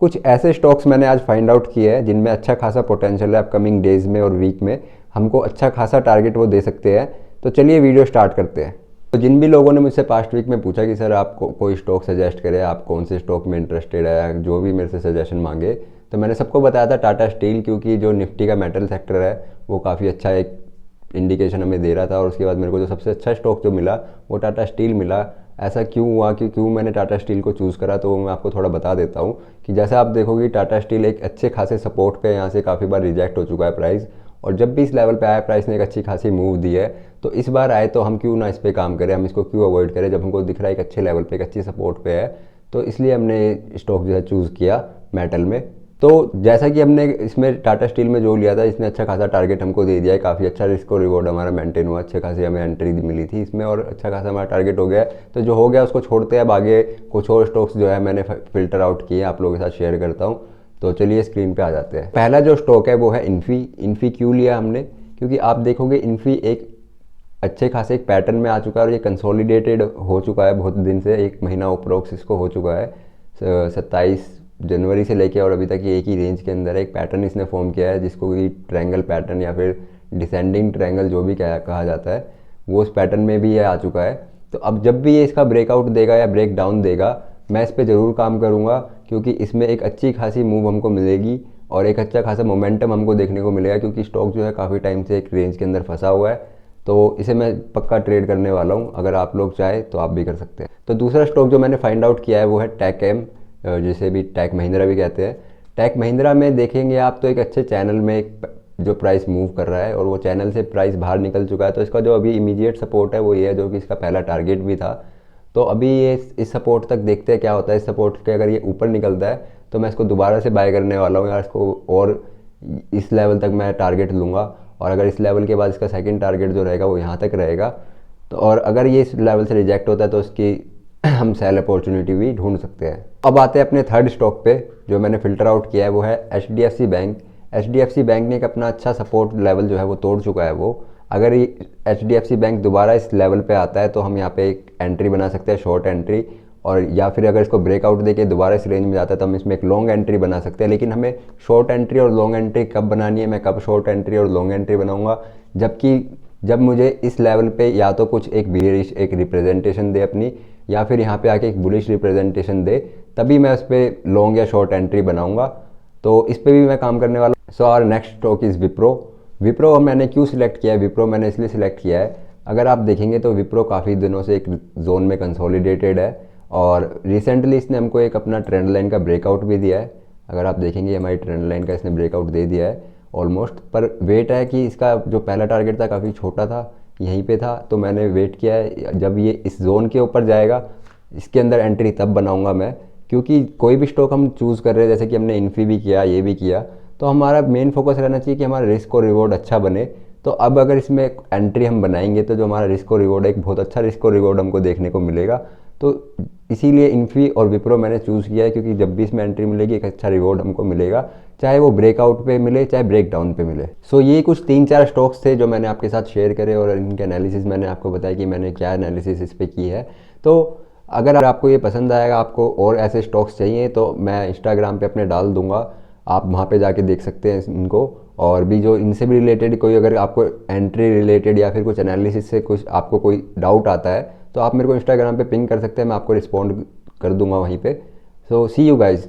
कुछ ऐसे स्टॉक्स मैंने आज फाइंड आउट किए हैं जिनमें अच्छा खासा पोटेंशियल है अपकमिंग डेज में और वीक में, हमको अच्छा खासा टारगेट वो दे सकते हैं। तो चलिए वीडियो स्टार्ट करते हैं। तो जिन भी लोगों ने मुझसे पास्ट वीक में पूछा कि सर आपको कोई स्टॉक सजेस्ट करें, आप कौन से स्टॉक में इंटरेस्टेड है, जो भी मेरे से सजेशन मांगे, तो मैंने सबको बताया था टाटा स्टील, क्योंकि जो निफ्टी का मेटल सेक्टर है वो काफ़ी अच्छा एक इंडिकेशन हमें दे रहा था। और उसके बाद मेरे को जो सबसे अच्छा स्टॉक जो मिला वो टाटा स्टील मिला। ऐसा क्यों हुआ कि क्यों मैंने टाटा स्टील को चूज़ करा, तो वो मैं आपको थोड़ा बता देता हूँ कि जैसे आप देखोगे टाटा स्टील एक अच्छे खासे सपोर्ट पे यहाँ से काफ़ी बार रिजेक्ट हो चुका है प्राइस, और जब भी इस लेवल पे आया प्राइस ने एक अच्छी खासी मूव दी है। तो इस बार आए तो हम क्यों ना इस पर काम करें, हम इसको क्यों अवॉइड करें जब हमको दिख रहा है एक अच्छे लेवल पे, एक अच्छी सपोर्ट पे है। तो इसलिए हमने स्टॉक जो है चूज़ किया मेटल में। तो जैसा कि हमने इसमें टाटा स्टील में जो लिया था, इसने अच्छा खासा टारगेट हमको दे दिया है, काफ़ी अच्छा रिस्क और रिवॉर्ड हमारा मेंटेन हुआ, अच्छे खासी हमें एंट्री मिली थी इसमें और अच्छा खासा हमारा टारगेट हो गया है। तो जो हो गया उसको छोड़ते हैं, अब आगे कुछ और स्टॉक्स जो है मैंने फिल्टर आउट किए, आप लोगों के साथ शेयर करता हूँ। तो चलिए स्क्रीन पे आ जाते हैं। पहला जो स्टॉक है वो है इन्फी। इन्फी क्यों लिया हमने, क्योंकि आप देखोगे इन्फी एक अच्छे खासे एक पैटर्न में आ चुका है और ये कंसोलिडेटेड हो चुका है बहुत दिन से, एक महीना अप्रोक्स इसको हो चुका है। 27 जनवरी से लेके और अभी तक ये एक ही रेंज के अंदर है। एक पैटर्न इसने फॉर्म किया है जिसको कि ट्रायंगल पैटर्न या फिर डिसेंडिंग ट्रायंगल जो भी कहा जाता है, वो उस पैटर्न में भी ये आ चुका है। तो अब जब भी ये इसका ब्रेकआउट देगा या ब्रेक डाउन देगा, मैं इस पर ज़रूर काम करूँगा, क्योंकि इसमें एक अच्छी खासी मूव हमको मिलेगी और एक अच्छा खासा मोमेंटम हमको देखने को मिलेगा, क्योंकि स्टॉक जो है काफ़ी टाइम से एक रेंज के अंदर फंसा हुआ है। तो इसे मैं पक्का ट्रेड करने वाला हूँ, अगर आप लोग चाहे तो आप भी कर सकते हैं। तो दूसरा स्टॉक जो मैंने फाइंड आउट किया है वो है टेक एम, जिसे भी टेक महिंद्रा भी कहते हैं। टेक महिंद्रा में देखेंगे आप तो एक अच्छे चैनल में एक जो प्राइस मूव कर रहा है और वो चैनल से प्राइस बाहर निकल चुका है। तो इसका जो अभी इमीडिएट सपोर्ट है वो ये है, जो कि इसका पहला टारगेट भी था। तो अभी ये इस सपोर्ट तक देखते हैं क्या होता है। इस सपोर्ट के अगर ये ऊपर निकलता है तो मैं इसको दोबारा से बाय करने वाला हूँ यार, इसको और इस लेवल तक मैं टारगेट लूँगा। और अगर इस लेवल के बाद इसका सेकंड टारगेट जो रहेगा वो यहाँ तक रहेगा। तो और अगर ये इस लेवल से रिजेक्ट होता है तो इसकी हम सेल अपॉर्चुनिटी भी ढूंढ सकते हैं। अब आते हैं अपने थर्ड स्टॉक पे जो मैंने फिल्टर आउट किया है, वो है एचडीएफसी बैंक। एचडीएफसी बैंक ने एक अपना अच्छा सपोर्ट लेवल जो है वो तोड़ चुका है। वो अगर ये एचडीएफसी बैंक दोबारा इस लेवल पे आता है तो हम यहाँ पे एक एंट्री बना सकते हैं, शॉर्ट एंट्री। और या फिर अगर इसको ब्रेकआउट देके दोबारा इस रेंज में जाता है तो हम इसमें एक लॉन्ग एंट्री बना सकते हैं। लेकिन हमें शॉर्ट एंट्री और लॉन्ग एंट्री कब बनानी है, मैं कब शॉर्ट एंट्री और लॉन्ग एंट्री बनाऊंगा, जब मुझे इस लेवल पे या तो कुछ एक बेयरिश एक रिप्रेजेंटेशन दे अपनी, या फिर यहाँ पे आके एक बुलिश रिप्रेजेंटेशन दे, तभी मैं उस पर लॉन्ग या शॉर्ट एंट्री बनाऊंगा। तो इस पर भी मैं काम करने वाला हूँ। So our next stock is Wipro. Wipro मैंने क्यों सिलेक्ट किया है, विप्रो मैंने इसलिए सिलेक्ट किया है, अगर आप देखेंगे तो विप्रो काफ़ी दिनों से एक जोन में कंसोलिडेटेड है और रिसेंटली इसने हमको एक अपना ट्रेंड लाइन का ब्रेकआउट भी दिया है। अगर आप देखेंगे हमारी ट्रेंड लाइन का इसने ब्रेकआउट दे दिया है ऑलमोस्ट, पर वेट है कि इसका जो पहला टारगेट था काफ़ी छोटा था, यहीं पे था। तो मैंने वेट किया है, जब ये इस जोन के ऊपर जाएगा इसके अंदर एंट्री तब बनाऊंगा मैं। क्योंकि कोई भी स्टॉक हम चूज़ कर रहे हैं, जैसे कि हमने इन्फी भी किया, ये भी किया, तो हमारा मेन फोकस रहना चाहिए कि हमारा रिस्क और रिवॉर्ड अच्छा बने। तो अब अगर इसमें एंट्री हम बनाएंगे तो जो हमारा रिस्क और रिवॉर्ड है, एक बहुत अच्छा रिस्क और रिवॉर्ड हमको देखने को मिलेगा। तो इसीलिए इन्फी और विप्रो मैंने चूज़ किया है, क्योंकि जब भी इसमें एंट्री मिलेगी एक अच्छा रिवॉर्ड हमको मिलेगा, चाहे वो ब्रेकआउट पे मिले चाहे ब्रेक डाउन पे मिले। सो ये कुछ 3-4 स्टॉक्स थे जो मैंने आपके साथ शेयर करे और इनके एनालिसिस मैंने आपको बताया कि मैंने क्या एनालिसिस इस पर की है। तो अगर आपको ये पसंद आएगा, आपको और ऐसे स्टॉक्स चाहिए, तो मैं इंस्टाग्राम पे अपने डाल दूंगा, आप वहाँ पे जाके देख सकते हैं इनको। और भी जो इनसे भी रिलेटेड कोई अगर आपको एंट्री रिलेटेड या फिर कुछ एनालिसिस से कुछ आपको कोई डाउट आता है तो आप मेरे को इंस्टाग्राम पे पिंग कर सकते हैं, मैं आपको रिस्पॉन्ड कर दूंगा वहीं पे। सो सी यू गाइज।